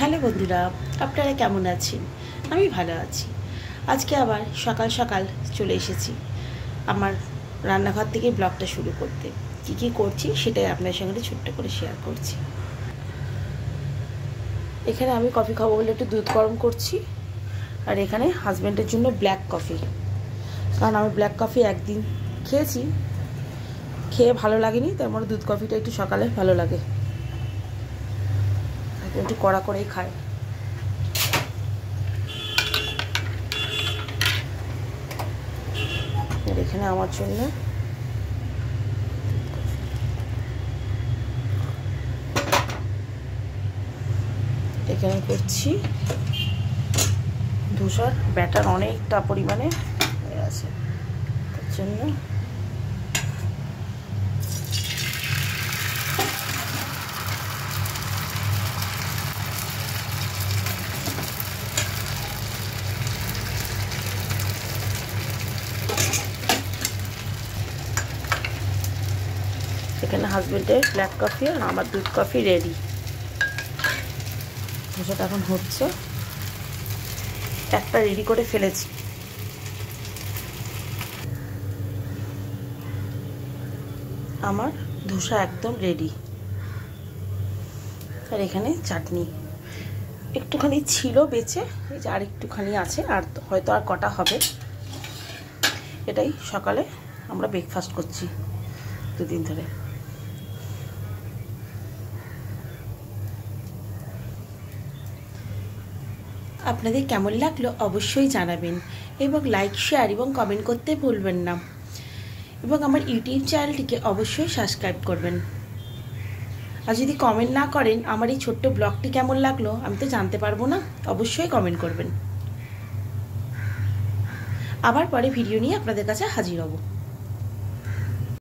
Hello বন্ধুরা, আপনারা কেমন আছেন? আমি ভালো আছি। আজকে আবার সকাল সকাল চলে এসেছি আমার রান্নাঘর থেকে ব্লগটা শুরু করতে। কী কী করছি সেটাই আপনার সঙ্গে ছোট্ট করে শেয়ার করছি। এখানে আমি কফি খাবো বলে একটু দুধ গরম করছি, আর এখানে হাজব্যান্ডের জন্য ব্ল্যাক কফি। কারণ আমি ব্ল্যাক কফি একদিন খেয়েছি, খেয়ে ভালো লাগেনি, তার মানে দুধ কফিটা একটু সকালে ভালো লাগে, একটু কড়া করেই খায়। এখানে আমার জন্য এখানে করছি ধোসার ব্যাটার, অনেকটা পরিমাণে হয়ে আছে, তার জন্য এখানে হাজবেন্ডের ব্ল্যাক কফি আর আমার দুধ কফি রেডি। ধোসাটা এখন হচ্ছে, একটা রেডি করে ফেলেছি। আমার ধোসা একদম রেডি। আর এখানে চাটনি একটুখানি ছিল বেঁচে, এই যে আর একটুখানি আছে, আর হয়তো আর কটা হবে। এটাই সকালে আমরা ব্রেকফাস্ট করছি দুদিন ধরে। আপনাদের কেমন লাগলো অবশ্যই জানাবেন, এবং লাইক, শেয়ার এবং কমেন্ট করতে ভুলবেন না, এবং আমার ইউটিউব চ্যানেলটিকে অবশ্যই সাবস্ক্রাইব করবেন। আর যদি কমেন্ট না করেন আমার এই ছোট্ট ব্লগটি কেমন লাগলো আমি তো জানতে পারবো না। অবশ্যই কমেন্ট করবেন। আবার পরে ভিডিও নিয়ে আপনাদের কাছে হাজির হব।